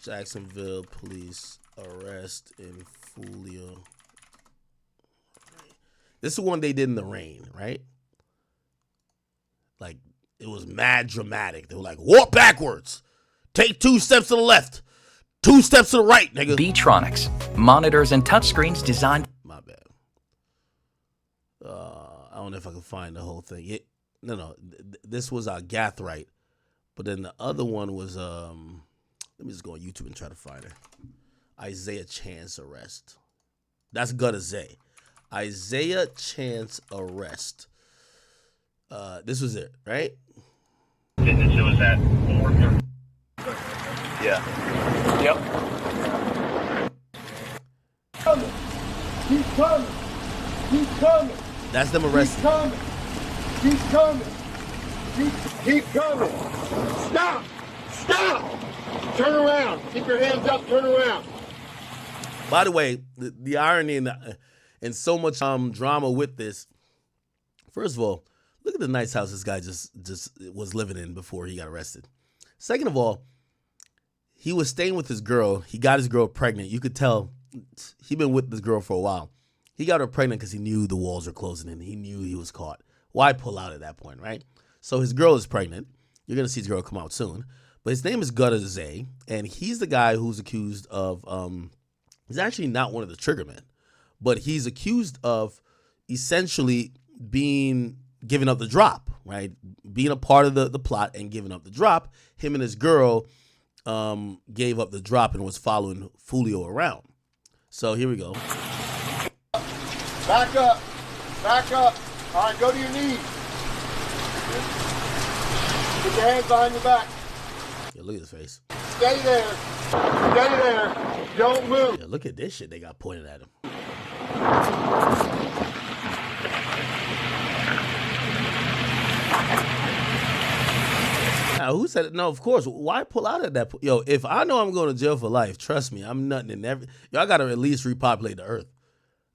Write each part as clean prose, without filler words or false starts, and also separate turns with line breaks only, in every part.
Jacksonville police arrest in Foolio. This is one they did in the rain, right? Like, it was mad dramatic. They were like, walk backwards. Take 2 steps to the left. 2 steps to the right, nigga.
Beatronics. Monitors and touchscreens designed...
My bad. I don't know if I can find the whole thing. No. This was Gathright. But then the other one was... let me just go on YouTube and try to find it. Isaiah Chance arrest. That's Gutta Zay. Isaiah Chance arrest. This was it, right?
It was at 4.
Yeah. Yep.
Keep coming. Keep coming.
That's them arrested.
Keep coming. Keep coming. Keep coming. Stop. Stop. Turn around. Keep your hands up. Turn around.
By the way, the irony and so much drama with this. First of all, look at the nice house this guy just was living in before he got arrested. Second of all, he was staying with his girl. He got his girl pregnant. You could tell he'd been with this girl for a while. He got her pregnant because he knew the walls were closing in. He knew he was caught. Why pull out at that point, right? So his girl is pregnant. You're going to see his girl come out soon. But his name is Gutta Zay, and he's the guy who's accused of, he's actually not one of the triggermen, but he's accused of essentially giving up the drop, right? Being a part of the plot and giving up the drop. Him and his girl gave up the drop and was following Foolio around. So here we go.
Back up. Back up. All right, go to your knees. Put your hands behind your back.
Yeah, look at his face.
Stay there. Stay there. Don't move.
Yeah, look at this shit they got pointed at him. Now, who said it? No, of course. Why pull out at that point? Yo, if I know I'm going to jail for life, trust me, I'm nothing in every... Y'all got to at least repopulate the earth.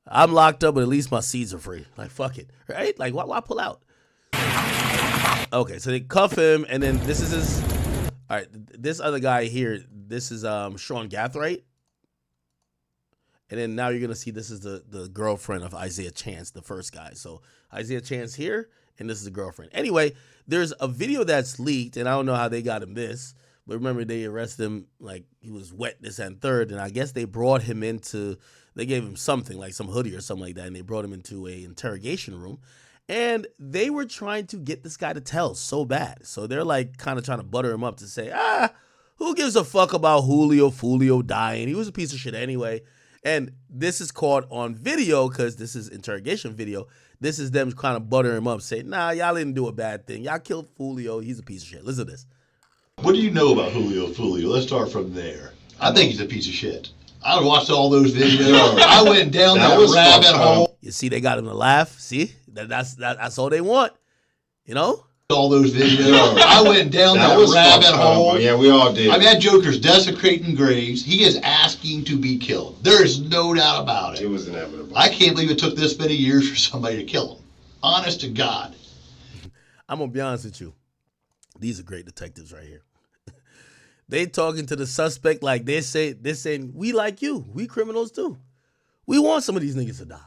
I'm locked up, but at least my seeds are free. Like, fuck it, right? Like, why pull out? Okay, so they cuff him, and then this is his... All right, this other guy here, this is Sean Gathright. And then now you're going to see this is the girlfriend of Isaiah Chance, the first guy. So Isaiah Chance here, and this is the girlfriend. Anyway, there's a video that's leaked, and I don't know how they got him this. But remember, they arrested him like he was wet, this and third. And I guess they brought him into, they gave him something, like some hoodie or something like that. And they brought him into a interrogation room. And they were trying to get this guy to tell so bad. So they're like kind of trying to butter him up to say, who gives a fuck about Julio Foolio dying? He was a piece of shit anyway. And this is caught on video because this is interrogation video. This is them kind of buttering him up, saying, nah, y'all didn't do a bad thing. Y'all killed Foolio. He's a piece of shit. Listen to this.
What do you know about Julio Foolio? Let's start from there. I think he's a piece of shit. I watched all those videos. I went down that rabbit hole.
You see, they got him to laugh. See, that's all they want. You know?
All those videos. I went down that rabbit hole.
Yeah, we all did.
I mean, that Joker's desecrating graves. He is asking to be killed. There is no doubt about it.
It was inevitable.
I can't believe it took this many years for somebody to kill him. Honest to God.
I'm going to be honest with you. These are great detectives right here. They talking to the suspect like they're saying, we like you. We criminals too. We want some of these niggas to die.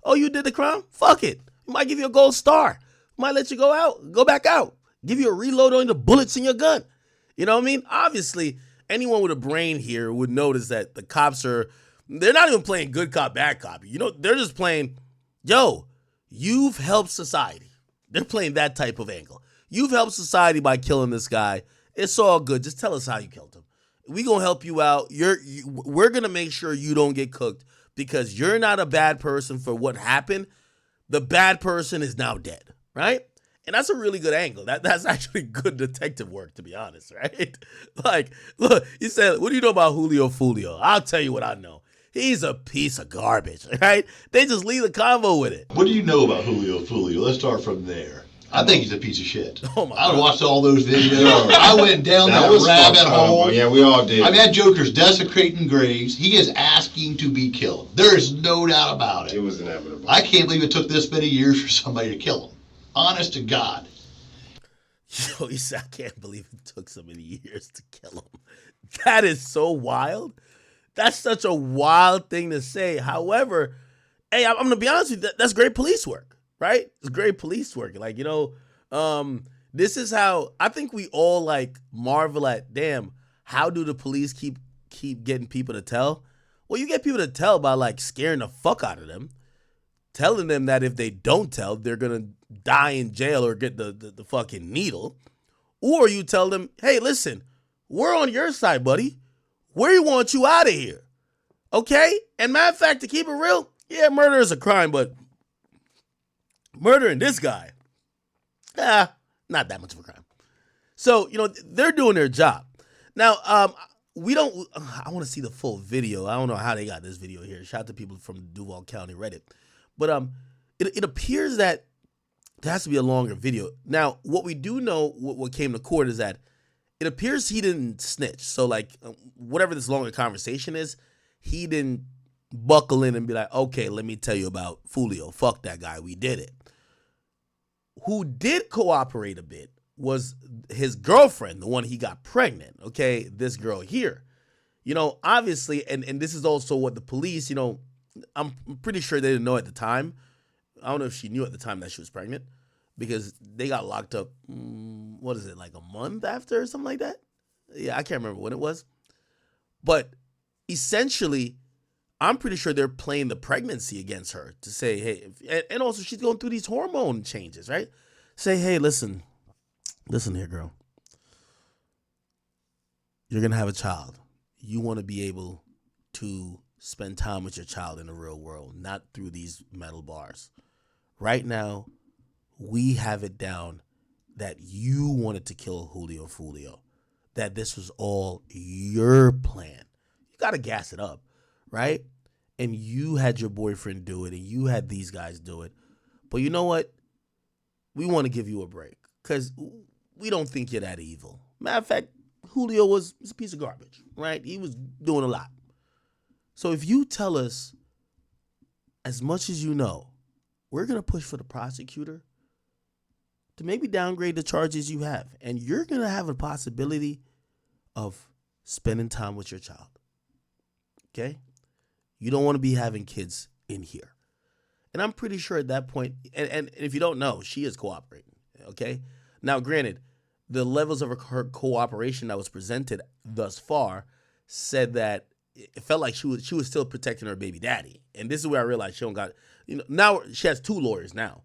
Oh, you did the crime? Fuck it. We might give you a gold star. We might let you go back out. Give you a reload on the bullets in your gun. You know what I mean? Obviously, anyone with a brain here would notice that the cops they're not even playing good cop, bad cop. You know, they're just playing, yo, you've helped society. They're playing that type of angle. You've helped society by killing this guy. It's all good. Just tell us how you killed him. We gonna help you out. We're gonna make sure you don't get cooked because you're not a bad person for what happened. The bad person is now dead, right? And that's a really good angle. That's actually good detective work, to be honest, right? Like, look, he said, what do you know about Julio Foolio? I'll tell you what I know. He's a piece of garbage, right? They just leave the convo with it.
What do you know about Julio Foolio? Let's start from there. I think he's a piece of shit.
Oh my
I
God.
watched all those videos. I went down that rabbit hole.
Yeah, we all did.
I mean, that Joker's desecrating graves. He is asking to be killed. There is no doubt about it.
It was inevitable.
I can't believe it took this many years for somebody to kill him. Honest to God.
Yo, he said, I can't believe it took so many years to kill him. That is so wild. That's such a wild thing to say. However, hey, I'm gonna be honest with you. That's great police work, right? It's great police work. Like, this is how I think we all like marvel at. Damn, how do the police keep getting people to tell? Well, you get people to tell by like scaring the fuck out of them, telling them that if they don't tell, they're gonna die in jail or get the fucking needle, or you tell them, hey, listen, we're on your side, buddy. We want you out of here. Okay? And matter of fact, to keep it real, yeah, murder is a crime, but murdering this guy, not that much of a crime. So, they're doing their job. Now, I want to see the full video. I don't know how they got this video here. Shout out to people from Duval County Reddit. But it appears that there has to be a longer video. Now, what we do know, what came to court is that it appears he didn't snitch. So, like, whatever this longer conversation is, he didn't buckle in and be like, okay, let me tell you about Foolio. Fuck that guy. We did it. Who did cooperate a bit was his girlfriend, the one he got pregnant. Okay, this girl here. Obviously, and this is also what the police, I'm pretty sure they didn't know at the time. I don't know if she knew at the time that she was pregnant, because they got locked up, what is it, like a month after or something like that? Yeah, I can't remember when it was. But essentially, I'm pretty sure they're playing the pregnancy against her to say, hey, and also she's going through these hormone changes, right? Say, hey, listen here, girl. You're going to have a child. You want to be able to spend time with your child in the real world, not through these metal bars. Right now, we have it down that you wanted to kill Julio Foolio, that this was all your plan. You got to gas it up, right? And you had your boyfriend do it, and you had these guys do it. But you know what? We want to give you a break because we don't think you're that evil. Matter of fact, Julio was a piece of garbage, right? He was doing a lot. So if you tell us as much as you know, we're going to push for the prosecutor to maybe downgrade the charges you have. And you're going to have a possibility of spending time with your child. Okay? You don't want to be having kids in here. And I'm pretty sure at that point, and if you don't know, she is cooperating. Okay? Now, granted, the levels of her cooperation that was presented thus far said that it felt like she was still protecting her baby daddy. And this is where I realized she don't got, now she has two lawyers now.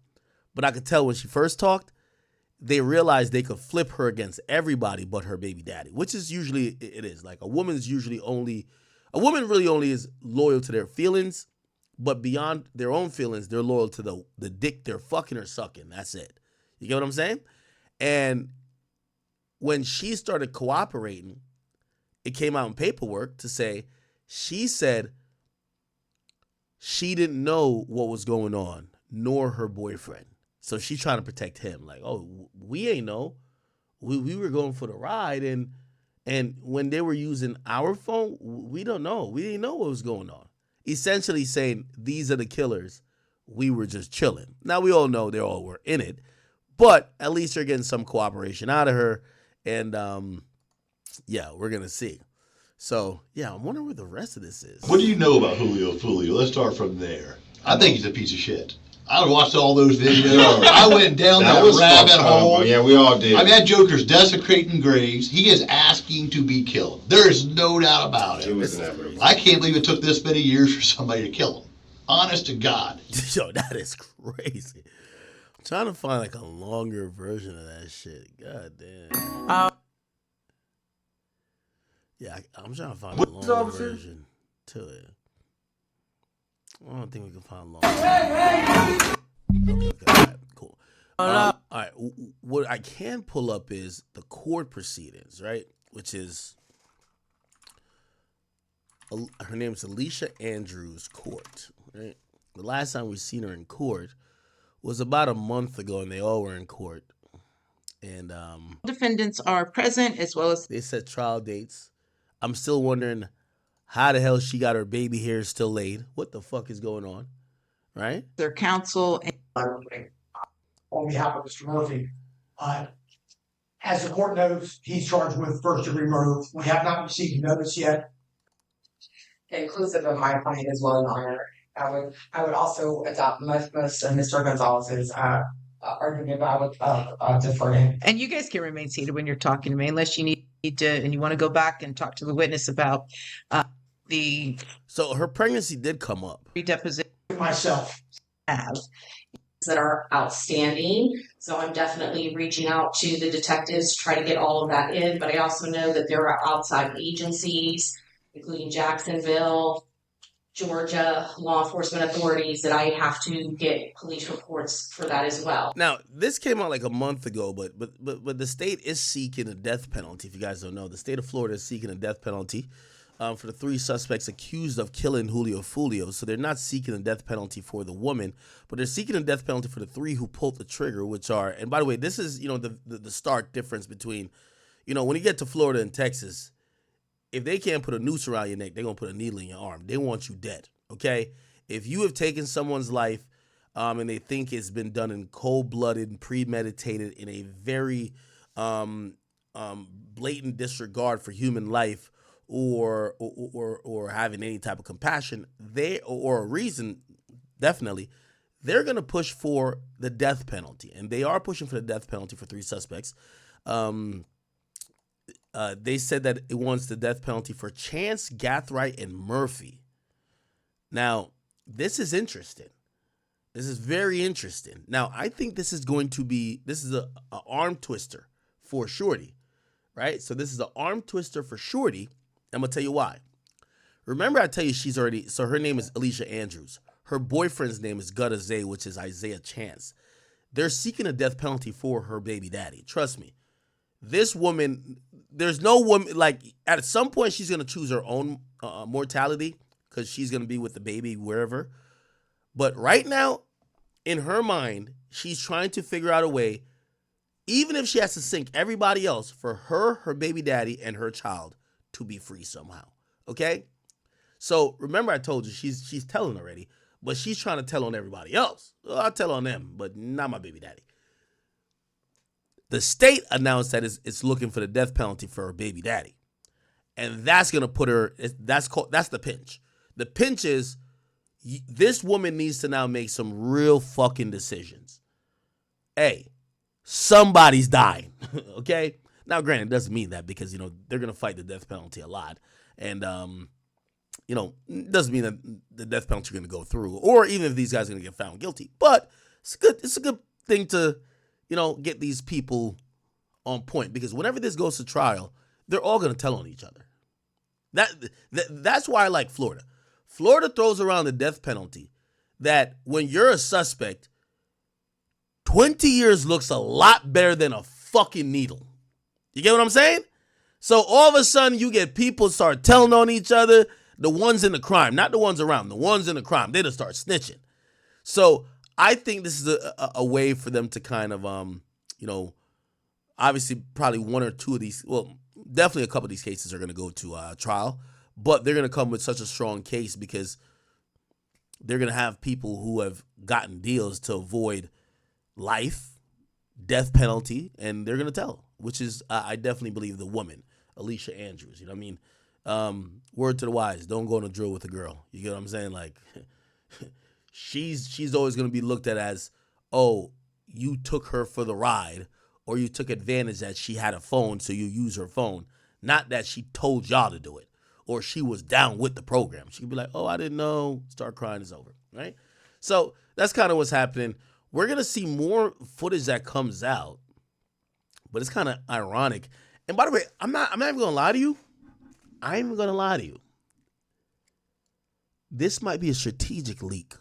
But I could tell when she first talked, they realized they could flip her against everybody but her baby daddy, which is usually, it is. Like a woman really only is loyal to their feelings, but beyond their own feelings, they're loyal to the dick they're fucking or sucking. That's it. You get what I'm saying? And when she started cooperating, it came out in paperwork to say, she said she didn't know what was going on, nor her boyfriend. So she's trying to protect him. Like, oh, we ain't know. We were going for the ride, and when they were using our phone, we don't know. We didn't know what was going on. Essentially saying, these are the killers. We were just chilling. Now, we all know they all were in it, but at least they're getting some cooperation out of her. And, yeah, we're going to see. So, yeah, I'm wondering what the rest of this is.
What do you know about Julio Foolio? Let's start from there. I think he's a piece of shit. I watched all those videos. I went down that rabbit hole.
Yeah, we all did.
I mean, that Joker's desecrating graves. He is asking to be killed. There is no doubt about it. I can't believe it took this many years for somebody to kill him. Honest to God.
Yo, that is crazy. I'm trying to find like a longer version of that shit. God damn. Yeah, I'm trying to find a longer version to it. I don't think we can find long. Okay, all right, cool. All right, what I can pull up is the court proceedings, right? Which is, her name is Alicia Andrews Court, right? The last time we seen her in court was about a month ago, and they all were in court. And
defendants are present, as well as
they set trial dates. I'm still wondering how the hell she got her baby hair still laid. What the fuck is going on? Right?
their counsel.
On behalf of Mr. Murphy, As the court knows, he's charged with first-degree murder. We have not received notice yet.
Inclusive of my client as well, Your Honor. I would also adopt most of Mr. Gonzalez's argument, but I would defer to him.
And you guys can remain seated when you're talking to me, unless you need to, and you want to go back and talk to the witness about the
So her pregnancy did come up.
deposition
Myself.
That are outstanding. So I'm definitely reaching out to the detectives to try to get all of that in. But I also know that there are outside agencies, including Jacksonville, Georgia, law enforcement authorities, that I have to get police reports for that as well.
Now, this came out like a month ago, but the state is seeking a death penalty. If you guys don't know, the state of Florida is seeking a death penalty for the 3 suspects accused of killing Julio Foolio. So they're not seeking a death penalty for the woman, but they're seeking a death penalty for the 3 who pulled the trigger, which are, and by the way, this is, the stark difference between, when you get to Florida and Texas, if they can't put a noose around your neck, they're going to put a needle in your arm. They want you dead, okay? If you have taken someone's life and they think it's been done in cold-blooded and premeditated in a very blatant disregard for human life, or having any type of compassion, or a reason, definitely, they're going to push for the death penalty. And they are pushing for the death penalty for 3 suspects. They said that it wants the death penalty for Chance, Gathright, and Murphy. Now, this is interesting. This is very interesting. Now, I think this is a arm twister for Shorty, right? So this is an arm twister for Shorty. I'm going to tell you why. Remember, I tell you so her name is Alicia Andrews. Her boyfriend's name is Gutta Zay, which is Isaiah Chance. They're seeking a death penalty for her baby daddy. Trust me. This woman, there's no woman, like, at some point she's going to choose her own mortality because she's going to be with the baby wherever. But right now, in her mind, she's trying to figure out a way, even if she has to sink everybody else, for her baby daddy, and her child to be free somehow, okay? So remember I told you she's telling already, but she's trying to tell on everybody else. Well, I'll tell on them, but not my baby daddy. The state announced that it's looking for the death penalty for her baby daddy, and that's gonna put her. That's the pinch. The pinch is this woman needs to now make some real fucking decisions. Hey, somebody's dying, okay? Now, granted, it doesn't mean that because, they're going to fight the death penalty a lot. And, it doesn't mean that the death penalty is going to go through, or even if these guys are going to get found guilty. But it's a good thing to, get these people on point, because whenever this goes to trial, they're all going to tell on each other. That's why I like Florida. Florida throws around the death penalty that when you're a suspect, 20 years looks a lot better than a fucking needle. You get what I'm saying? So all of a sudden you get people start telling on each other, the ones in the crime, not the ones around, the ones in the crime, they just start snitching. So I think this is a way for them to kind of, obviously probably 1 or 2 of these, well, definitely a couple of these cases are going to go to trial, but they're going to come with such a strong case because they're going to have people who have gotten deals to avoid life, death penalty, and they're going to tell, which is, I definitely believe, the woman, Alicia Andrews. You know what I mean? Word to the wise, don't go on a drill with a girl. You get what I'm saying? Like, she's always going to be looked at as, oh, you took her for the ride, or you took advantage that she had a phone, so you use her phone. Not that she told y'all to do it, or she was down with the program. She could be like, oh, I didn't know. Start crying, it's over, right? So that's kind of what's happening. We're going to see more footage that comes out, but it's kind of ironic. And by the way, I'm not even going to lie to you. I ain't even going to lie to you. This might be a strategic leak.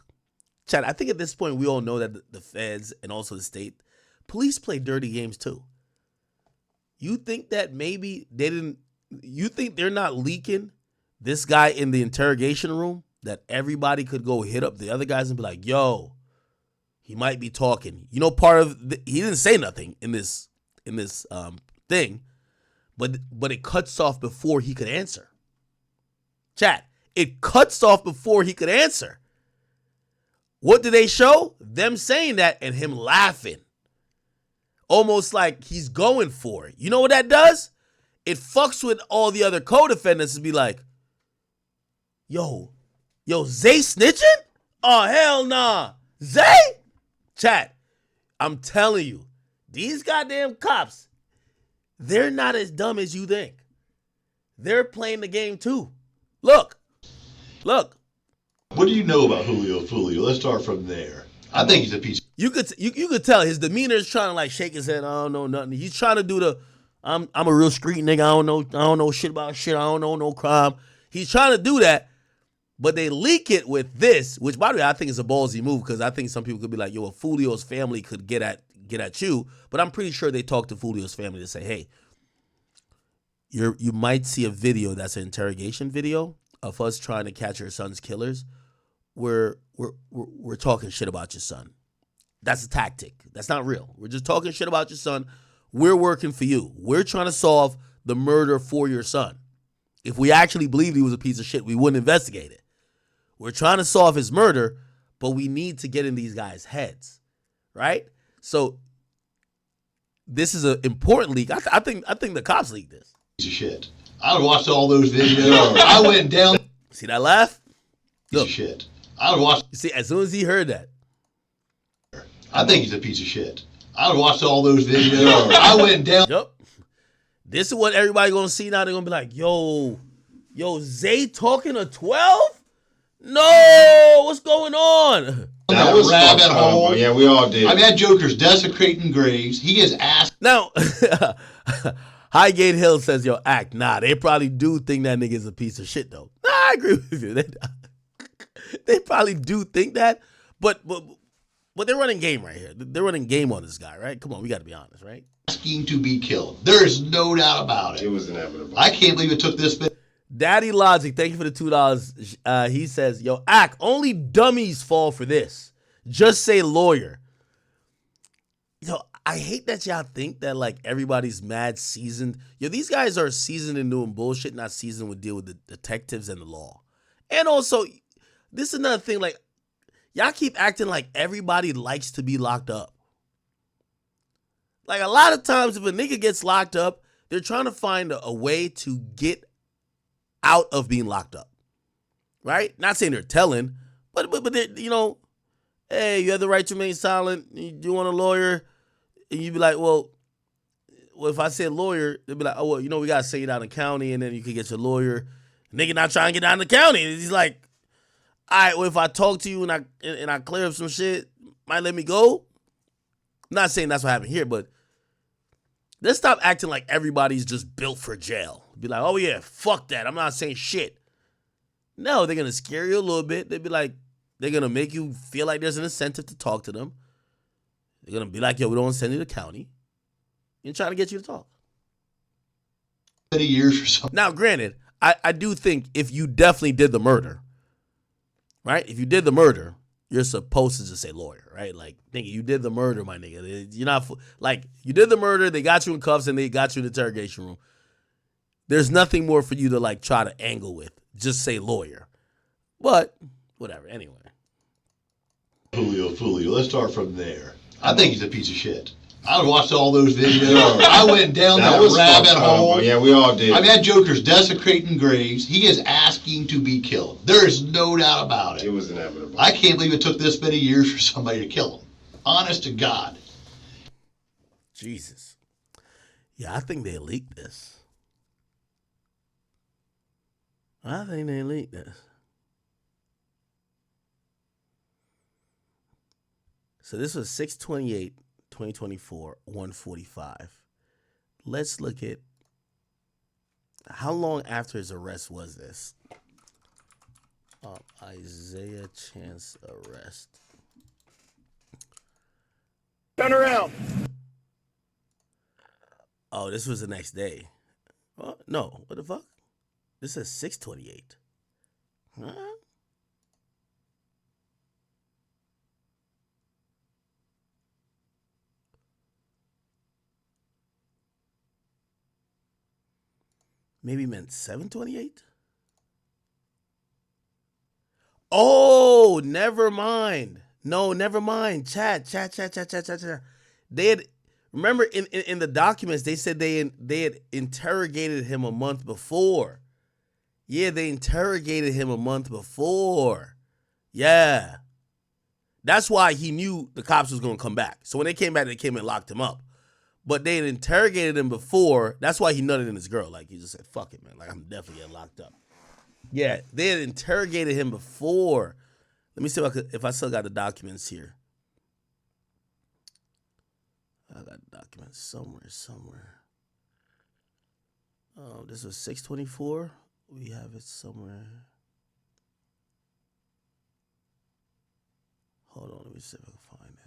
Chad, I think at this point we all know that the feds and also the state police play dirty games too. You think that maybe you think they're not leaking this guy in the interrogation room, that everybody could go hit up the other guys and be like, yo, he might be talking. Part of he didn't say nothing in this thing, but it cuts off before he could answer. Chat, it cuts off before he could answer. What did they show? Them saying that and him laughing. almost like he's going for it. You know what that does? It fucks with all the other co-defendants and be like, yo, Zay snitching? Oh, hell nah. Zay? Chat, I'm telling you, these goddamn cops, they're not as dumb as you think. They're playing the game too. Look.
What do you know about Julio Foolio? Let's start from there. I think he's a piece.
You could tell his demeanor is trying to like shake his head. I don't know nothing. He's trying to do the I'm a real street nigga. I don't know shit about shit. I don't know no crime. He's trying to do that, but they leak it with this, which by the way I think is a ballsy move because I think some people could be like, yo, Fulio's family could get at you, but I'm pretty sure they talked to Fulio's family to say, hey, you might see a video that's an interrogation video of us trying to catch your son's killers. We're talking shit about your son. That's a tactic. That's not real. We're just talking shit about your son. We're working for you. We're trying to solve the murder for your son. If we actually believed he was a piece of shit, we wouldn't investigate it. We're trying to solve his murder, but we need to get in these guys' heads, right? So this is an important leak. I think the cops leaked this.
Piece of shit. I watched all those videos. I went down.
See that laugh?
Piece of shit. I would watch.
See, as soon as he heard that,
I think he's a piece of shit. I would watch all those videos. I went down.
Yep. This is what everybody gonna see now. They're gonna be like, yo, Zay talking to 12? No, what's going on?
That was rabbit hole.
Yeah, we all did.
I mean, that Joker's desecrating graves. He is asked.
Now, Highgate Hill says, yo, act. Nah, they probably do think that nigga's a piece of shit, though. Nah, I agree with you. They probably do think that, but they're running game right here. They're running game on this guy, right? Come on, we got to be honest, right?
Asking to be killed. There is no doubt about it.
It was inevitable.
I can't believe it took this bit.
Daddy Logic, thank you for the $2. He says, yo, act. Only dummies fall for this. Just say lawyer. Yo, I hate that y'all think that like everybody's mad seasoned. Yo, these guys are seasoned in doing bullshit, not seasoned with deal with the detectives and the law. And also, this is another thing, like, y'all keep acting like everybody likes to be locked up. Like, a lot of times if a nigga gets locked up, they're trying to find a way to get out of being locked up. Right? Not saying they're telling, but they, you know, hey, you have the right to remain silent. You want a lawyer? And you'd be like, well, if I said lawyer, they'd be like, oh, well, you know, we got to say it out in the county, and then you can get your lawyer. Nigga not trying to get down in the county. He's like, all right, well, if I talk to you and I clear up some shit, might let me go? I'm not saying that's what happened here, but let's stop acting like everybody's just built for jail. Be like, oh, yeah, fuck that. I'm not saying shit. No, they're going to scare you a little bit. They'd be like, they're going to make you feel like there's an incentive to talk to them. They're going to be like, yo, we don't want to send you to the county. And try to get you to talk.
20 years or something.
Now, granted, I do think if you definitely did the murder, right? If you did the murder, you're supposed to just say lawyer, right? Like, nigga, you did the murder, my nigga. You're not, like, you did the murder, they got you in cuffs, and they got you in the interrogation room. There's nothing more for you to, like, try to angle with. Just say lawyer. But, whatever, anyway.
Julio Foolio. Let's start from there. I think he's a piece of shit. I watched all those videos. I went down that rabbit hole.
Yeah, we all did.
I mean, that Joker's desecrating graves. He is asking to be killed. There is no doubt about it.
It was inevitable.
I can't believe it took this many years for somebody to kill him. Honest to God.
Jesus. Yeah, I think they leaked this. I think they leaked this. So this was 6/28, 2024, 1:45. Let's look at how long after his arrest was this? Isaiah Chance arrest.
Turn around.
Oh, this was the next day. Oh, no, what the fuck? This is 6/28. Huh? Maybe meant 7/28? Oh, never mind. No, never mind. Chat. They had Remember, in the documents, they said they had interrogated him a month before. Yeah, they interrogated him a month before. Yeah. That's why he knew the cops was going to come back. So when they came back, they came and locked him up. But they had interrogated him before. That's why he nutted in his girl. Like, he just said, fuck it, man. Like, I'm definitely getting locked up. Yeah, they had interrogated him before. Let me see if I still got the documents here. I got the documents somewhere. Oh, this was 6/24. We have it somewhere. Hold on, let me see if I can find it.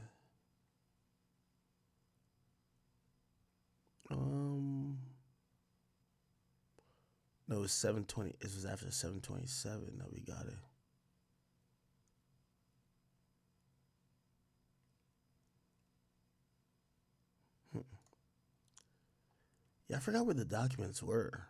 No, it was 7:20. This was after 7:27 that we got it. Yeah, I forgot where the documents were.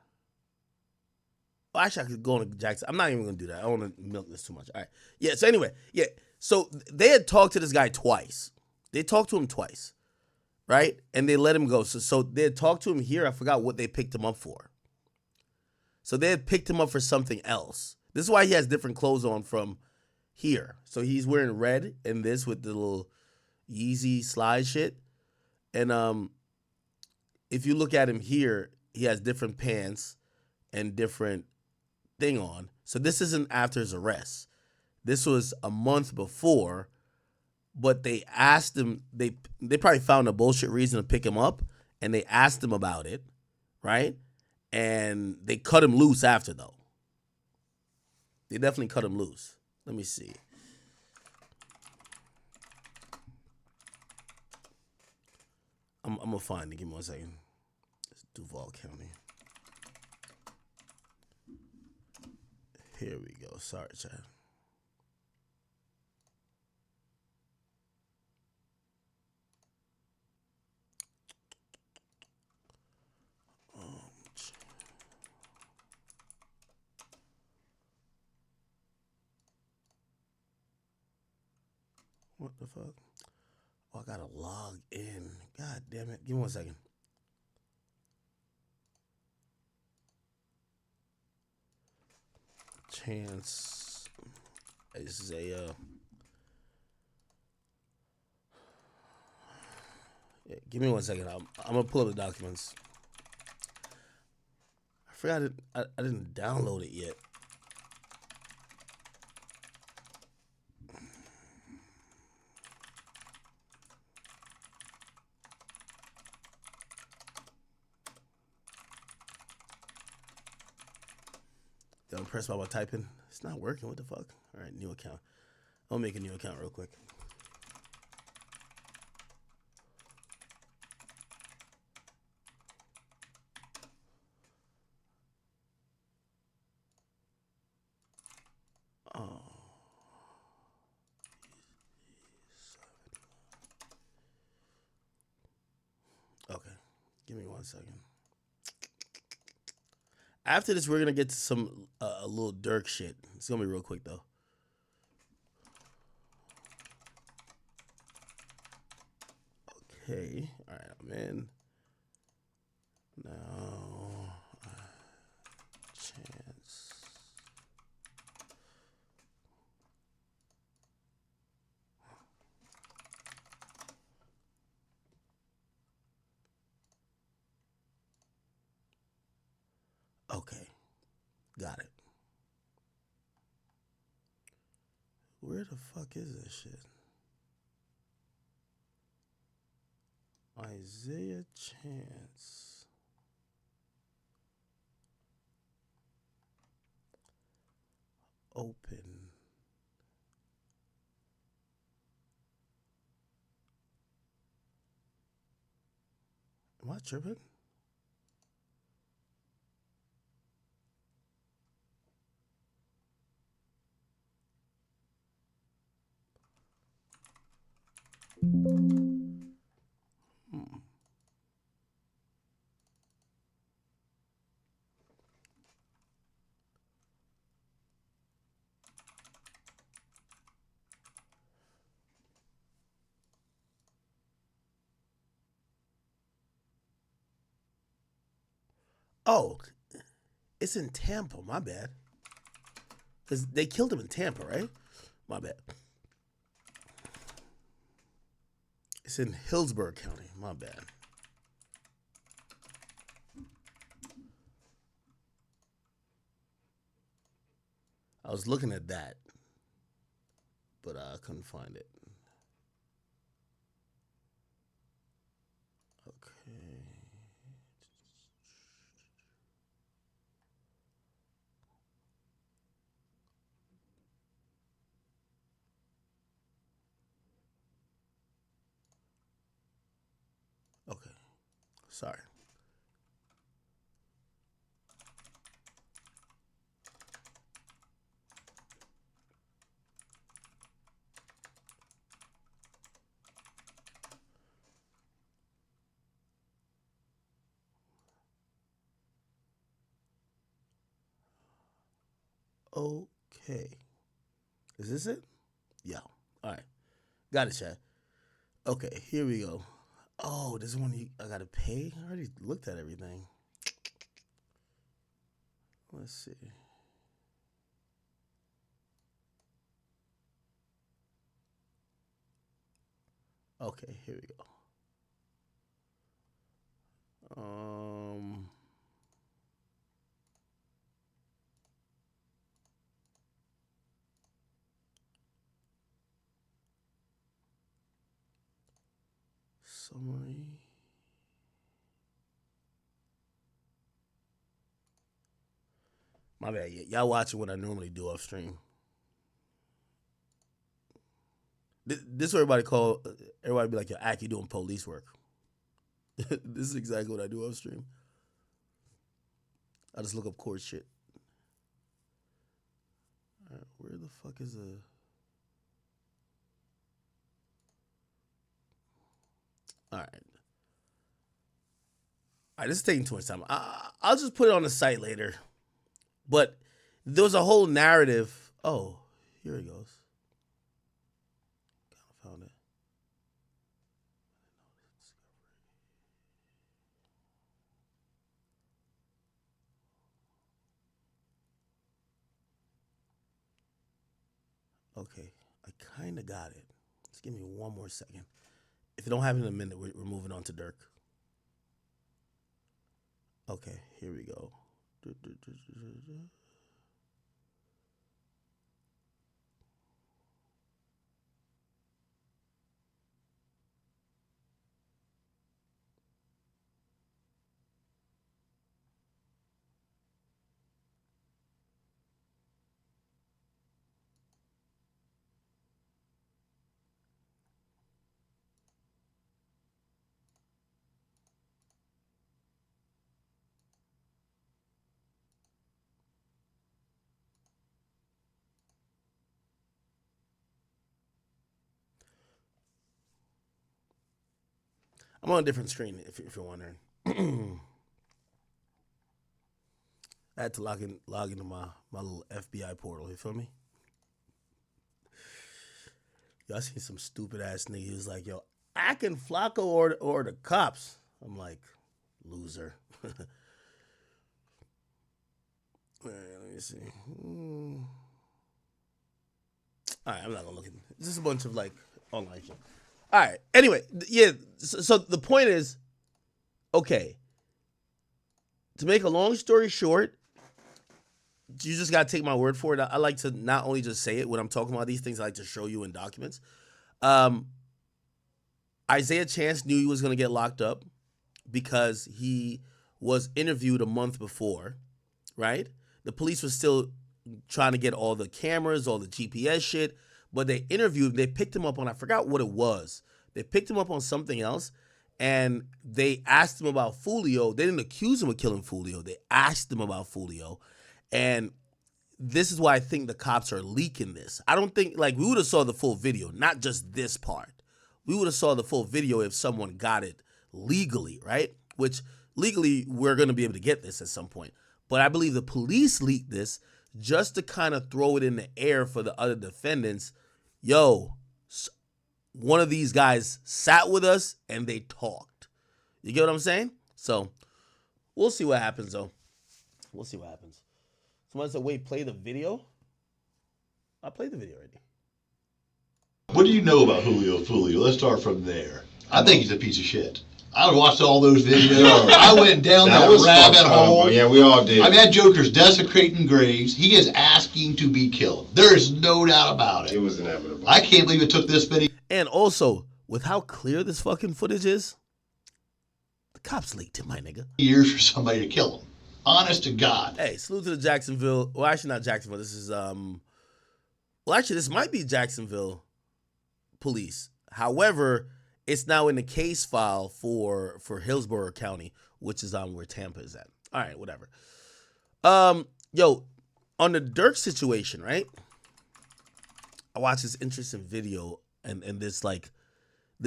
Oh, actually, I could go on to Jackson. I'm not even going to do that. I don't want to milk this too much. All right. Yeah, so anyway, yeah. So they had talked to this guy twice. They talked to him twice, right? And they let him go. So they had talked to him here. I forgot what they picked him up for. So they had picked him up for something else. This is why he has different clothes on from here. So he's wearing red and this with the little Yeezy slide shit. And if you look at him here, he has different pants and different thing on. So this isn't after his arrest. This was a month before, but they asked him, they probably found a bullshit reason to pick him up, and they asked him about it, right? And they cut him loose after, though. They definitely cut him loose. Let me see. I'm going to find it. Give me 1 second. It's Duval County. Here we go. Sorry, Chad. What the fuck? Oh, I gotta log in. God damn it. Give me 1 second. Chance Isaiah. Yeah, give me 1 second. I'm gonna pull up the documents. I forgot it. I didn't download it yet. Don't press by typing. It's not working. What the fuck? All right, new account. I'll make a new account real quick. Oh. Okay. Give me 1 second. After this, we're going to get to some a little Dirk shit. It's going to be real quick, though. Okay. All right, I'm in. Now, Chance. Okay. Got it. Where the fuck is this shit? Isaiah Chance. Open. Am I tripping? Oh, it's in Tampa. My bad. Because they killed him in Tampa, right? My bad. It's in Hillsborough County. My bad. I was looking at that, but I couldn't find it. Okay. Okay. Sorry. Okay. Is this it? Yeah. All right. Got it, chat. Okay, here we go. Oh, this one I gotta pay? I already looked at everything. Let's see. Okay, here we go. Summary. My bad. Y'all watching what I normally do off stream. This is what everybody be like, yo, Ak, you doing police work. This is exactly what I do off stream. I just look up court shit. All right, where the fuck is the... All right. All right, this is taking too much time. I'll just put it on the site later. But there was a whole narrative. Oh, here it goes. Found it. Okay, I kind of got it. Just give me one more second. If it don't happen in a minute, we're moving on to Dirk. Okay, here we go. I'm on a different screen, if you're wondering. I had to log into my little FBI portal. You feel me? Yo, I seen some stupid ass nigga. He was like, yo, I can Flacco or the cops. I'm like, loser. All right, let me see. All right, I'm not gonna look at it. It's just a bunch of like online shit. All right. Anyway, yeah. So the point is, okay. To make a long story short, you just gotta take my word for it. I like to not only just say it when I'm talking about these things, I like to show you in documents. Isaiah Chance knew he was gonna get locked up because he was interviewed a month before, right? The police was still trying to get all the cameras, all the GPS shit, but they picked him up on, I forgot what it was. They picked him up on something else, and they asked him about Foolio. They didn't accuse him of killing Foolio. They asked him about Foolio, and this is why I think the cops are leaking this. I don't think, like, we would have saw the full video, not just this part. We would have saw the full video if someone got it legally, right? Which, legally, we're going to be able to get this at some point. But I believe the police leaked this just to kind of throw it in the air for the other defendants. Yo, one of these guys sat with us and they talked. You get what I'm saying? So, we'll see what happens, though. We'll see what happens. Someone said, wait, play the video? I played the video already.
What do you know about Julio Foolio? Let's start from there. I think he's a piece of shit. I watched all those videos. I went down that rabbit hole.
Yeah, we all did.
I mean, that Joker's desecrating graves. He is asking to be killed. There is no doubt about it.
It was inevitable.
I can't believe it took this many.
And also, with how clear this fucking footage is, the cops leaked it, my nigga.
Years for somebody to kill him. Honest to God.
Hey, salute to the Jacksonville. Well, actually, not Jacksonville. This is well, actually, this might be Jacksonville police. However, it's now in the case file for Hillsborough County, which is where Tampa is at. All right, whatever. Yo, on the Dirk situation, right? I watched this interesting video, and this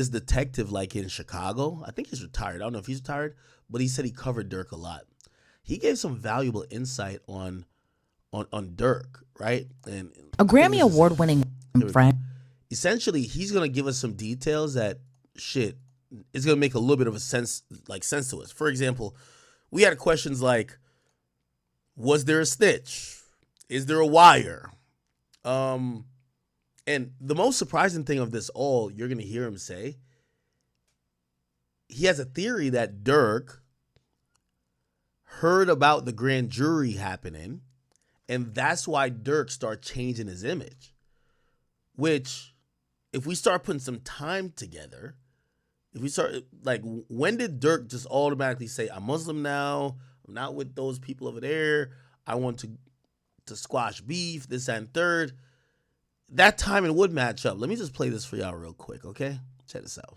detective in Chicago. I think he's retired. I don't know if he's retired, but he said he covered Dirk a lot. He gave some valuable insight on Dirk, right? And
a Grammy Award-winning friend.
Essentially, he's gonna give us some details that it's gonna make a little bit of a sense to us. For example, we had questions like, was there a snitch? Is there a wire? And the most surprising thing of this all, you're gonna hear him say, he has a theory that Dirk heard about the grand jury happening, and that's why Dirk started changing his image. Which, if we start putting some time together, if we start, when did Dirk just automatically say, I'm Muslim now, I'm not with those people over there, I want to squash beef, this and third? That timing would match up. Let me just play this for y'all real quick, okay? Check this out.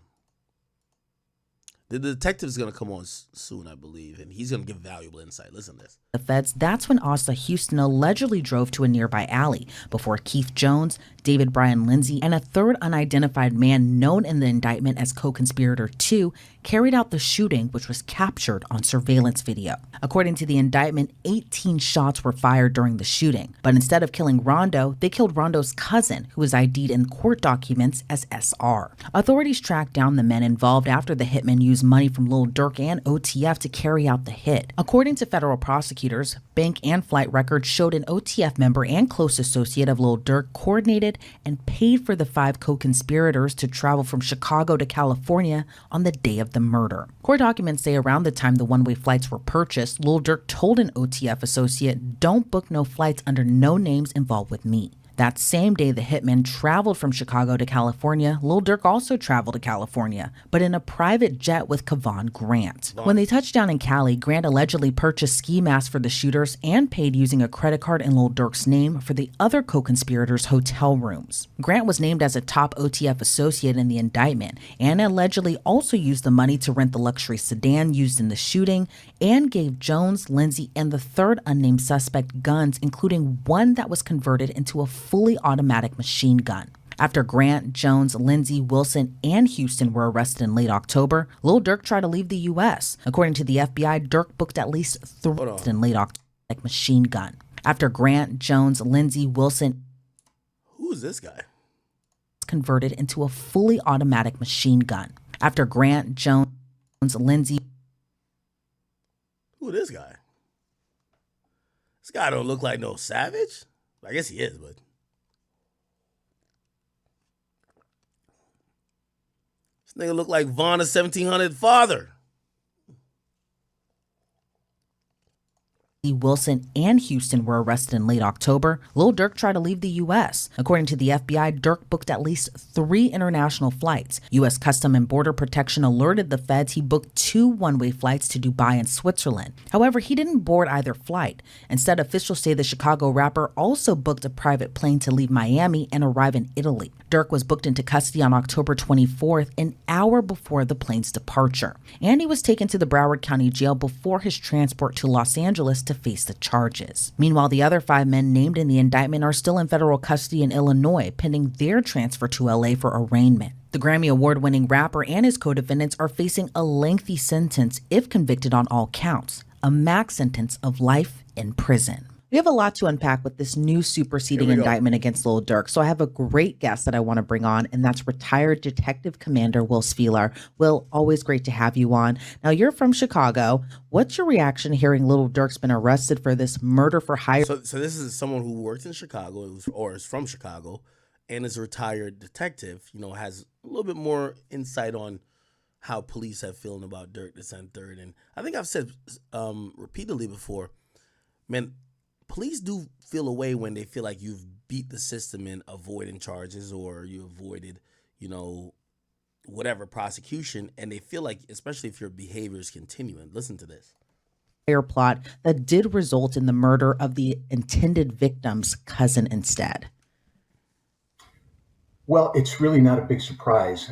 The detective's going to come on soon, I believe, and he's going to give valuable insight. Listen to this.
The feds, that's when Asa Houston allegedly drove to a nearby alley before Keith Jones, David Brian Lindsay, and a third unidentified man known in the indictment as co-conspirator 2 carried out the shooting, which was captured on surveillance video. According to the indictment, 18 shots were fired during the shooting, but instead of killing Rondo, they killed Rondo's cousin, who was ID'd in court documents as SR. Authorities tracked down the men involved after the hitman used money from Lil Durk and OTF to carry out the hit. According to federal prosecutors, bank and flight records showed an OTF member and close associate of Lil Durk coordinated and paid for the 5 co-conspirators to travel from Chicago to California on the day of the murder. Court documents say around the time the one-way flights were purchased, Lil Durk told an OTF associate, "Don't book no flights under no names involved with me." That same day the hitman traveled from Chicago to California, Lil Durk also traveled to California, but in a private jet with Kevon Grant. When they touched down in Cali, Grant allegedly purchased ski masks for the shooters and paid using a credit card in Lil Durk's name for the other co-conspirators' hotel rooms. Grant was named as a top OTF associate in the indictment and allegedly also used the money to rent the luxury sedan used in the shooting and gave Jones, Lindsay, and the third unnamed suspect guns, including one that was converted into a fully automatic machine gun. After Grant, Jones, Lindsay, Wilson, and Houston were arrested in late October, Lil Durk tried to leave the U.S. According to the FBI, Durk booked at least 3 in late October machine gun. After Grant, Jones, Lindsay, Wilson,
who is this guy?
Converted into a fully automatic machine gun. After Grant, Jones, Lindsay,
who is this guy? This guy don't look like no savage. I guess he is, but this nigga look like Vonna's 1700 father.
Wilson, and Houston were arrested in late October, Lil Durk tried to leave the U.S. According to the FBI, Durk booked at least 3 international flights. U.S. Custom and Border Protection alerted the feds he booked 2 one-way flights to Dubai and Switzerland. However, he didn't board either flight. Instead, officials say the Chicago rapper also booked a private plane to leave Miami and arrive in Italy. Durk was booked into custody on October 24th, an hour before the plane's departure. And he was taken to the Broward County Jail before his transport to Los Angeles to face the charges. Meanwhile, the other 5 men named in the indictment are still in federal custody in Illinois, pending their transfer to LA for arraignment. The Grammy Award-winning rapper and his co-defendants are facing a lengthy sentence if convicted on all counts, a max sentence of life in prison. We have a lot to unpack with this new superseding indictment against Lil Durk. So I have a great guest that I want to bring on, and that's retired Detective Commander Will Spieler. Will, always great to have you on. Now, you're from Chicago. What's your reaction to hearing Lil Durk's been arrested for this murder for hire?
So this is someone who works in Chicago or is from Chicago and is a retired detective, has a little bit more insight on how police have feeling about Durk this and third. And I think I've said repeatedly before, man, police do feel a way when they feel like you've beat the system in avoiding charges or you avoided, whatever prosecution. And they feel like, especially if your behavior is continuing. Listen to this.
Plot that did result in the murder of the intended victim's cousin instead.
Well, it's really not a big surprise.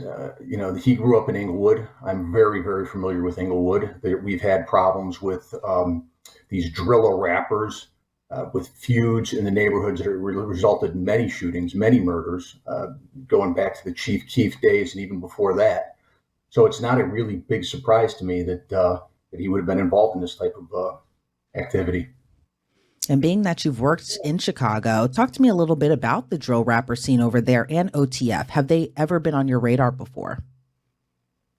He grew up in Inglewood. I'm very, very familiar with Inglewood. We've had problems with these driller rappers, with feuds in the neighborhoods that resulted in many shootings, many murders, going back to the Chief Keef days and even before that. So it's not a really big surprise to me that he would have been involved in this type of activity.
And being that you've worked in Chicago, talk to me a little bit about the drill rapper scene over there and OTF. Have they ever been on your radar before?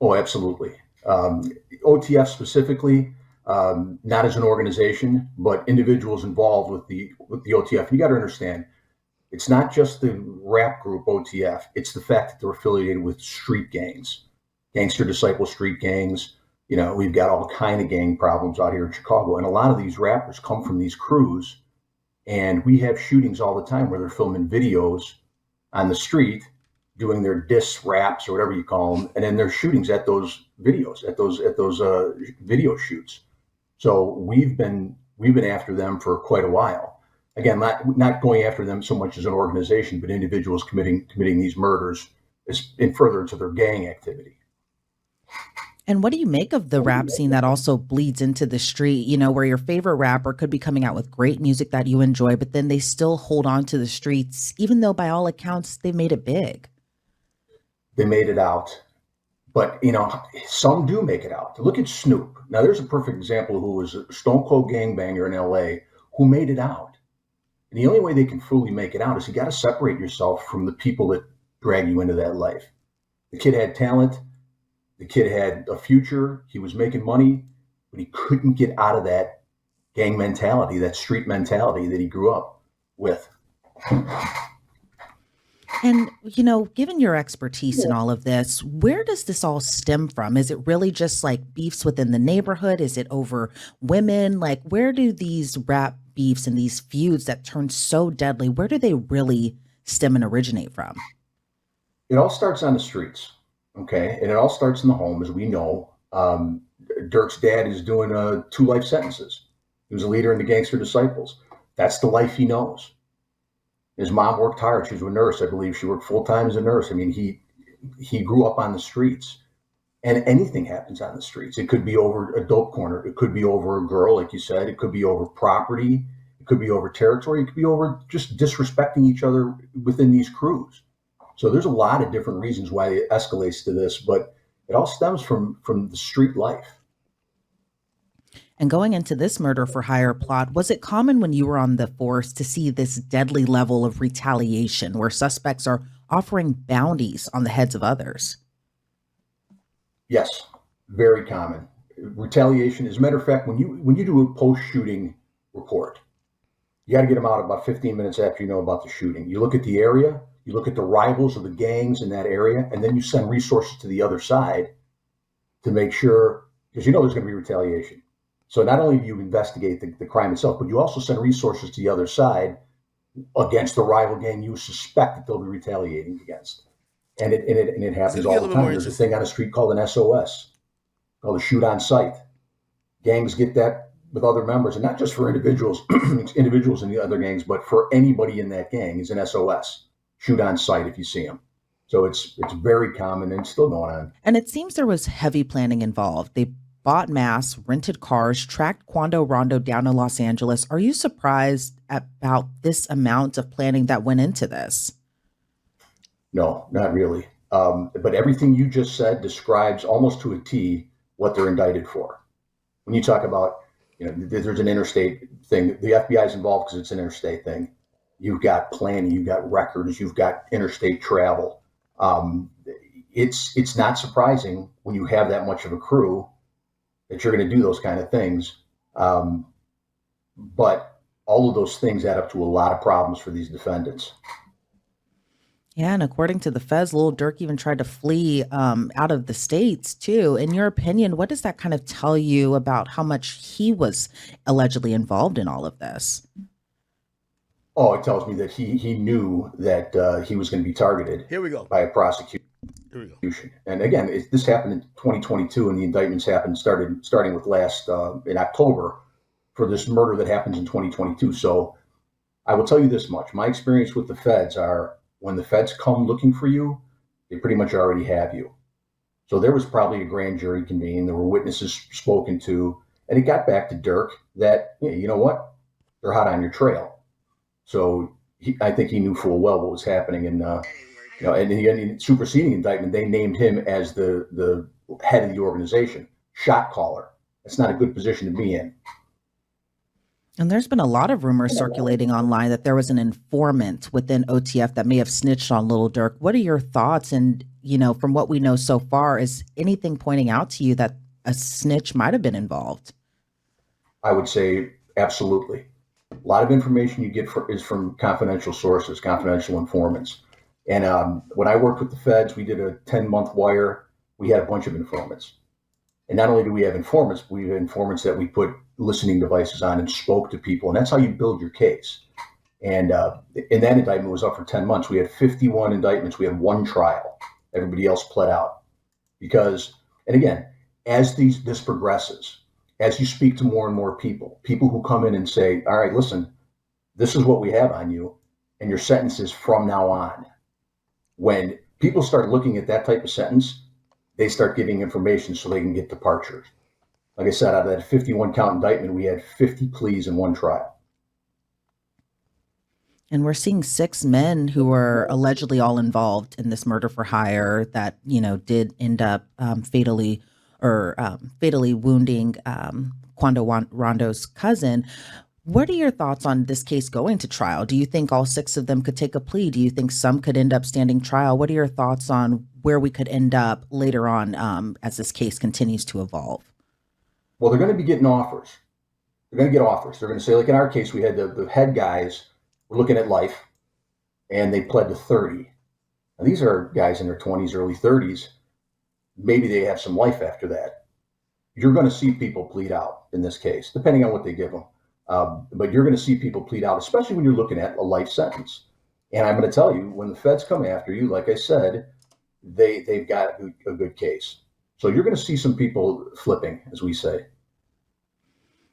Oh, absolutely. OTF specifically, not as an organization, but individuals involved with the OTF. You got to understand, it's not just the rap group OTF. It's the fact that they're affiliated with street gangs, gangster disciple street gangs. We've got all kind of gang problems out here in Chicago. And a lot of these rappers come from these crews. And we have shootings all the time where they're filming videos on the street, doing their diss raps or whatever you call them. And then there's shootings at those videos, at those video shoots. So we've been after them for quite a while. Again, not going after them so much as an organization, but individuals committing these murders in furtherance of their gang activity.
And what do you make of the rap scene that also bleeds into the street, where your favorite rapper could be coming out with great music that you enjoy, but then they still hold on to the streets, even though by all accounts, they made it big?
They made it out. But, some do make it out. Look at Snoop. Now, there's a perfect example who was a stone cold gangbanger in LA who made it out. And the only way they can fully make it out is you got to separate yourself from the people that drag you into that life. The kid had talent. The kid had a future. He was making money, but he couldn't get out of that gang mentality, that street mentality that he grew up with.
And, given your expertise in all of this, where does this all stem from? Is it really just like beefs within the neighborhood? Is it over women? Like, where do these rap beefs and these feuds that turn so deadly, where do they really stem and originate from?
It all starts on the streets. Okay, and it all starts in the home, as we know. Durk's dad is doing 2 life sentences. He was a leader in the Gangster Disciples. That's the life he knows. His mom worked hard. She was a nurse, I believe. She worked full time as a nurse. I mean, he grew up on the streets, and anything happens on the streets. It could be over a dope corner. It could be over a girl, like you said. It could be over property. It could be over territory. It could be over just disrespecting each other within these crews. So there's a lot of different reasons why it escalates to this, but it all stems from the street life.
And going into this murder for hire plot, was it common when you were on the force to see this deadly level of retaliation where suspects are offering bounties on the heads of others?
Yes, very common. Retaliation, as a matter of fact, when you do a post-shooting report, you got to get them out about 15 minutes after you know about the shooting. You look at the area. You look at the rivals of the gangs in that area, and then you send resources to the other side to make sure, because there's going to be retaliation. So not only do you investigate the crime itself, but you also send resources to the other side against the rival gang you suspect that they'll be retaliating against. And it happens all the time. There's a thing on the street called an SOS, called a shoot on sight. Gangs get that with other members, and not just for individuals in the other gangs, but for anybody in that gang is an SOS. Shoot on sight if you see them. So it's very common and still going on.
And it seems there was heavy planning involved. They bought masks, rented cars, tracked Quando Rondo down to Los Angeles. Are you surprised about this amount of planning that went into this?
No, not really. But everything you just said describes almost to a T what they're indicted for. When you talk about There's an interstate thing. The FBI is involved because it's an interstate thing. You've got planning, you've got records, you've got interstate travel. It's not surprising when you have that much of a crew that you're going to do those kind of things. But all of those things add up to a lot of problems for these defendants.
Yeah, and according to the feds, Lil Durk even tried to flee out of the states too. In your opinion, what does that kind of tell you about how much he was allegedly involved in all of this?
Oh, it tells me that he knew that he was going to be targeted.
Here we go.
By a prosecution.
Here we go.
And again, this happened in 2022, and the indictments starting with last in October for this murder that happens in 2022. So I will tell you this much: my experience with the feds are, when the feds come looking for you, they pretty much already have you. So there was probably a grand jury convened. There were witnesses spoken to, and it got back to Durk that, you know what, they're hot on your trail. So I think he knew full well what was happening, and and in the superseding indictment, they named him as the head of the organization, shot caller. That's not a good position to be in.
And there's been a lot of rumors circulating online that there was an informant within OTF that may have snitched on Lil Durk. What are your thoughts? And, from what we know so far, is anything pointing out to you that a snitch might have been involved?
I would say absolutely. A lot of information you get is from confidential sources, confidential informants. And when I worked with the feds, we did a 10-month wire. We had a bunch of informants. And not only do we have informants, but we have informants that we put listening devices on and spoke to people. And that's how you build your case. And in that indictment was up for 10 months. We had 51 indictments. We had one trial. Everybody else pled out. Because, and again, as this progresses, as you speak to more and more people who come in and say, all right, listen, this is what we have on you, and your sentence is from now on. When people start looking at that type of sentence, they start giving information so they can get departures. Like I said, out of that 51 count indictment, we had 50 pleas and one trial.
And we're seeing 6 men who were allegedly all involved in this murder for hire that, did end up fatally wounding Quando Rondo's cousin. What are your thoughts on this case going to trial? Do you think all 6 of them could take a plea? Do you think some could end up standing trial? What are your thoughts on where we could end up later on as this case continues to evolve?
Well, they're going to be getting offers. They're going to get offers. They're going to say, like in our case, we had the head guys were looking at life, and they pled to 30. Now, these are guys in their 20s, early 30s. Maybe they have some life after that. You're going to see people plead out in this case, depending on what they give them. But you're going to see people plead out, especially when you're looking at a life sentence. And I'm going to tell you, when the feds come after you, like I said, they've got a good case. So you're going to see some people flipping, as we say.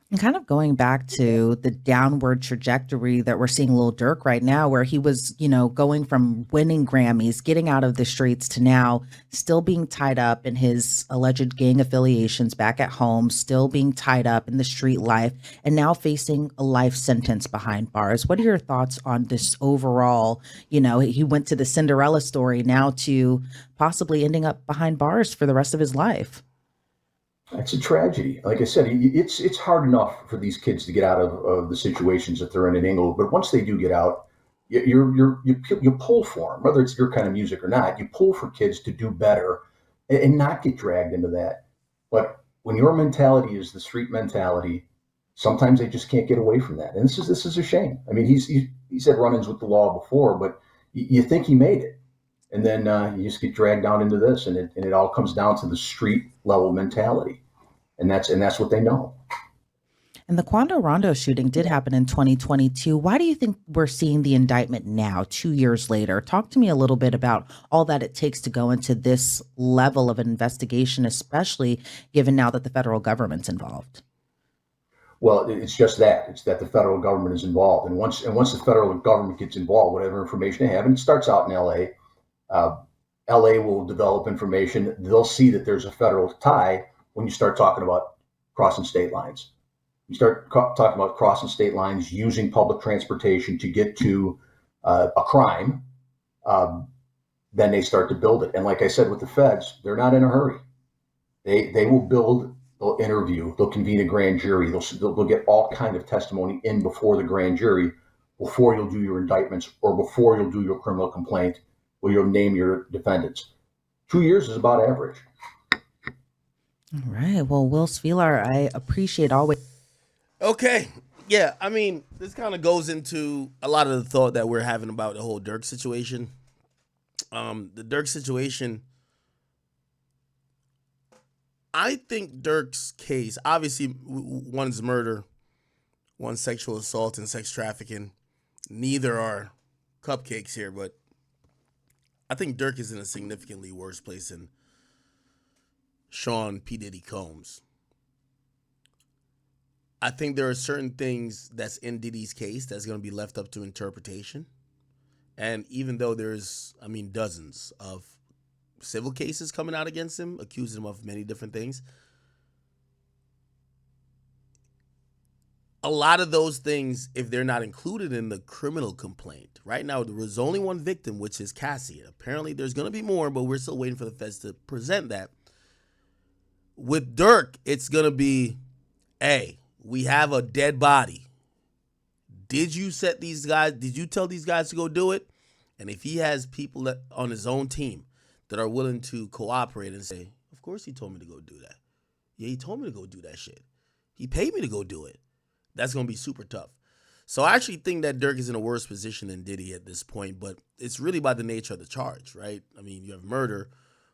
And kind of going back to the downward trajectory that we're seeing Lil Durk right now, where he was, going from winning Grammys, getting out of the streets, to now still being tied up in his alleged gang affiliations back at home, still being tied up in the street life, and now facing a life sentence behind bars. What are your thoughts on this overall? He went to the Cinderella story now to possibly ending up behind bars for the rest of his life.
It's a tragedy. Like I said, it's hard enough for these kids to get out of the situations that they're in England. But once they do get out, you pull for them, whether it's your kind of music or not. You pull for kids to do better and not get dragged into that. But when your mentality is the street mentality, sometimes they just can't get away from that. And this is a shame. I mean, he's had run-ins with the law before, but you think he made it. And then you just get dragged down into this, and it all comes down to the street level mentality, and that's what they know.
And the Quando Rondo shooting did happen in 2022. Why do you think we're seeing the indictment now, 2 years later? Talk to me a little bit about all that it takes to go into this level of investigation, especially given now that the federal government's involved.
Well, it's just that. It's that the federal government is involved, and once the federal government gets involved, whatever information they have, and it starts out in L.A. LA will develop information. They'll see that there's a federal tie when you start talking about crossing state lines. You start talking about crossing state lines, using public transportation to get to a crime, then they start to build it. And like I said, with the feds, they're not in a hurry. They will build they'll interview, they'll convene a grand jury, they'll get all kind of testimony in before the grand jury, before you'll do your indictments or before you'll do your criminal complaint, where you'll name your defendants. 2 years is about average.
All right. Well, Will Spieler, I appreciate always.
Okay. Yeah, I mean, this kind of goes into a lot of the thought that we're having about the whole Dirk situation. The Dirk situation, I think Dirk's case, obviously, one's murder, one's sexual assault and sex trafficking. Neither are cupcakes here, but I think Dirk is in a significantly worse place than Sean P. Diddy Combs. I think there are certain things that's in Diddy's case that's going to be left up to interpretation. And even though there's, dozens of civil cases coming out against him, accusing him of many different things, a lot of those things, if they're not included in the criminal complaint, right now there was only one victim, which is Cassie. Apparently there's going to be more, but we're still waiting for the feds to present that. With Dirk, it's going to be, hey, we have a dead body. Did you tell these guys to go do it? And if he has people on his own team that are willing to cooperate and say, of course he told me to go do that. Yeah, he told me to go do that shit. He paid me to go do it. That's going to be super tough. So I actually think that Dirk is in a worse position than Diddy at this point, but it's really by the nature of the charge, right? I mean, you have murder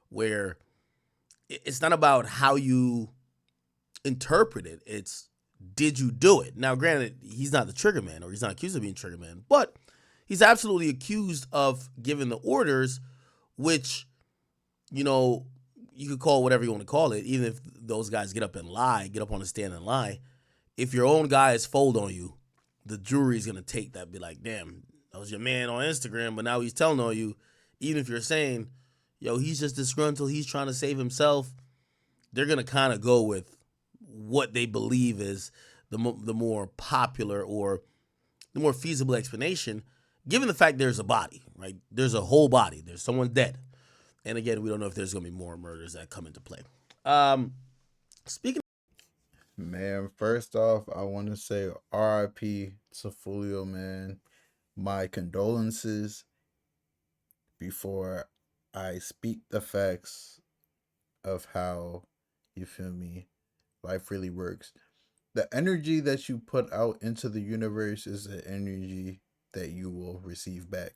where it's not about how you interpret it. It's, did you do it? Now, granted, he's not the trigger man, or he's not accused of being trigger man, but he's absolutely accused of giving the orders, which, you could call whatever you want to call it, even if those guys get up on the stand and lie. If your own guys fold on you, the jury's going to take that, be like, damn, that was your man on Instagram, but now he's telling on you. Even if you're saying, yo, he's just disgruntled, he's trying to save himself, they're going to kind of go with what they believe is the more popular or the more feasible explanation, given the fact there's a body, right? There's a whole body. There's someone dead. And again, we don't know if there's going to be more murders that come into play. Speaking
Man, first off, I want to say RIP to Foolio, man. My condolences before I speak the facts of how, you feel me, life really works. The energy that you put out into the universe is the energy that you will receive back.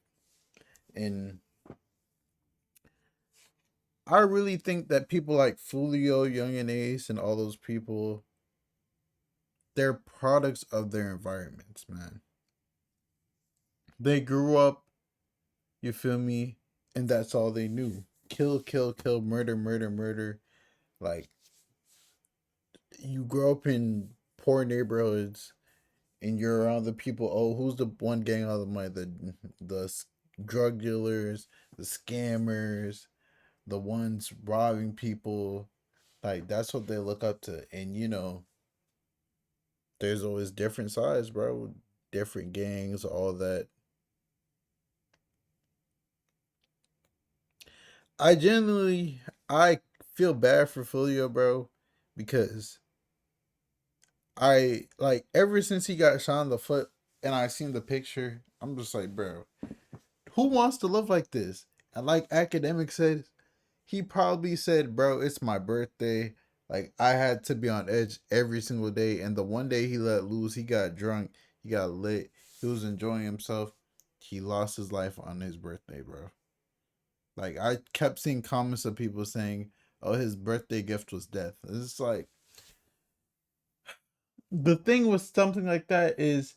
And I really think that people like Foolio, Young and Ace, and all those people, they're products of their environments, man. They grew up, you feel me, and that's all they knew. Kill, kill, kill, murder, murder, murder. Like, you grow up in poor neighborhoods and you're around the people, oh, who's the one gang all the money? The drug dealers, the scammers, the ones robbing people. Like, that's what they look up to. And, there's always different sides, bro. Different gangs, all that. I feel bad for Foolio, bro, because ever since he got shot in the foot and I seen the picture, I'm just like, bro, who wants to live like this? And like Akademiks said, he probably said, bro, it's my birthday. Like, I had to be on edge every single day. And the one day he let loose, he got drunk, he got lit, he was enjoying himself. He lost his life on his birthday, bro. Like, I kept seeing comments of people saying, oh, his birthday gift was death. It's like, the thing with something like that is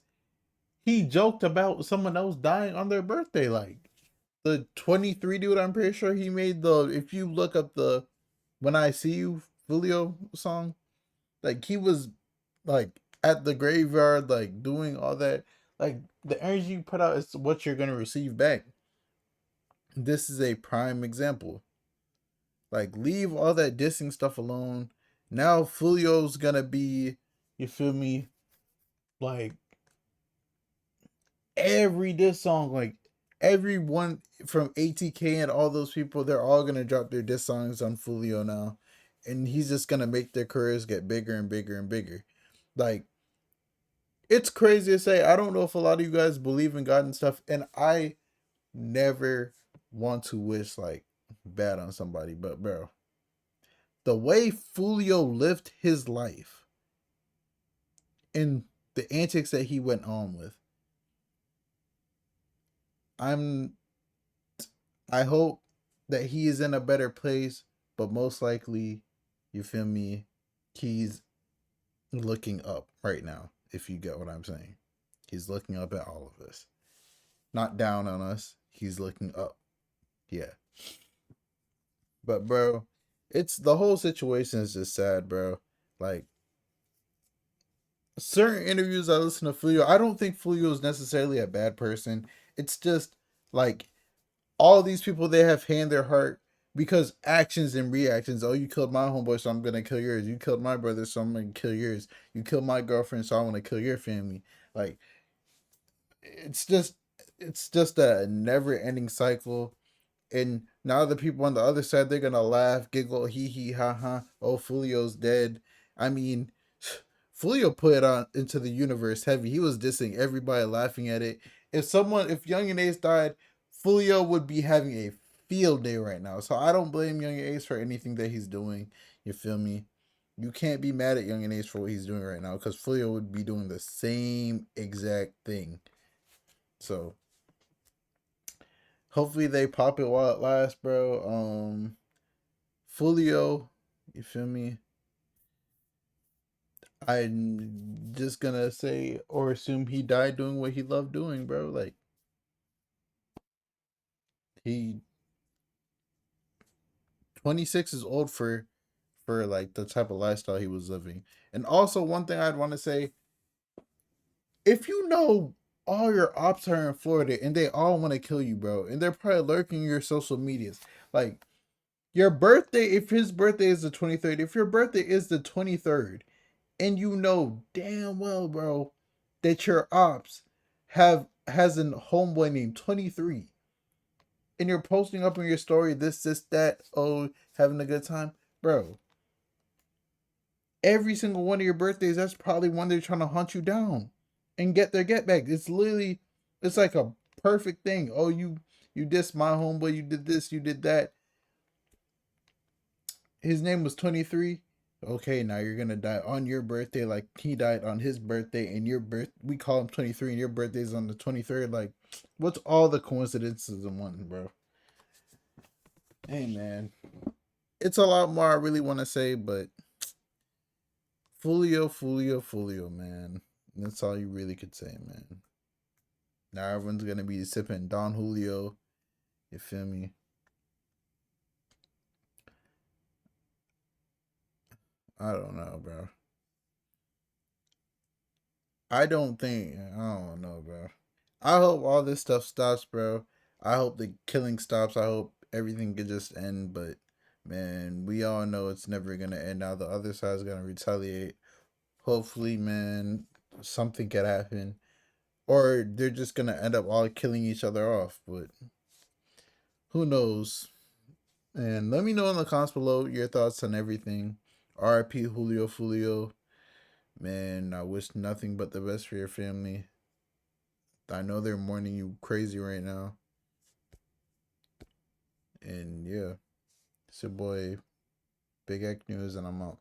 he joked about someone else dying on their birthday. Like, the 23 dude, I'm pretty sure he made if you look up the When I See You Julio song, like, he was like at the graveyard, like doing all that. Like, the energy you put out is what you're gonna receive back. This is a prime example. Like, leave all that dissing stuff alone. Now Fulio's gonna be, you feel me, like, every diss song, like everyone from ATK and all those people, they're all gonna drop their diss songs on Foolio now. and he's just gonna make their careers get bigger and bigger and bigger. Like, it's crazy to say. I don't know if a lot of you guys believe in God and stuff, and I never want to wish like bad on somebody, but bro, the way Foolio lived his life and the antics that he went on with, I hope that he is in a better place, but most likely, you feel me, he's looking up right now, if you get what I'm saying. He's looking up at all of us. Not down on us. He's looking up. Yeah. But bro, it's the whole situation is just sad, bro. Like, certain interviews I listen to Fulio, I don't think Fulio is necessarily a bad person. It's just like all these people, they have hand their heart because actions and reactions. Oh, you killed my homeboy, so I'm gonna kill yours. You killed my brother, so I'm gonna kill yours. You killed my girlfriend, so I want to kill your family. Like, it's just a never ending cycle. And now the people on the other side, they're gonna laugh, giggle, hee hee ha ha. Oh, Fulio's dead. I mean, Fulio put it on into the universe heavy. He was dissing everybody, laughing at it. If Young and Ace died, Fulio would be having a field day right now. So I don't blame Young and Ace for anything that he's doing. You feel me? You can't be mad at Young and Ace for what he's doing right now, because Fulio would be doing the same exact thing. So hopefully they pop it while it lasts, bro. Fulio, you feel me? I'm just gonna say or assume he died doing what he loved doing, bro. Like, he 26 is old for like the type of lifestyle he was living. And also, one thing I'd want to say, if you know all your ops are in Florida and they all want to kill you, bro, and they're probably lurking your social medias, like, your birthday, if his birthday is the 23rd, if your birthday is the 23rd, and you know damn well, bro, that your ops has a homeboy named 23, and you're posting up on your story this, that, oh, having a good time, bro. Every single one of your birthdays, that's probably when they're trying to hunt you down and get their get back. It's literally, it's like a perfect thing. Oh, you dissed my homeboy, you did this, you did that. His name was 23. Okay, now you're gonna die on your birthday, like he died on his birthday, and we call him 23, and your birthday's on the 23rd. Like, what's all the coincidences in one, bro? Hey, man, it's a lot more I really want to say, but Fulio, man. That's all you really could say, man. Now everyone's gonna be sipping Don Julio. You feel me? I don't know, bro. I don't know, bro. I hope all this stuff stops, bro. I hope the killing stops. I hope everything could just end, but man, we all know it's never gonna end. Now the other side's gonna retaliate. Hopefully, man, something could happen. Or they're just gonna end up all killing each other off, but who knows? And let me know in the comments below your thoughts on everything. RIP Julio Foolio. Man, I wish nothing but the best for your family. I know they're mourning you crazy right now. And yeah, it's your boy, Big X News, and I'm out.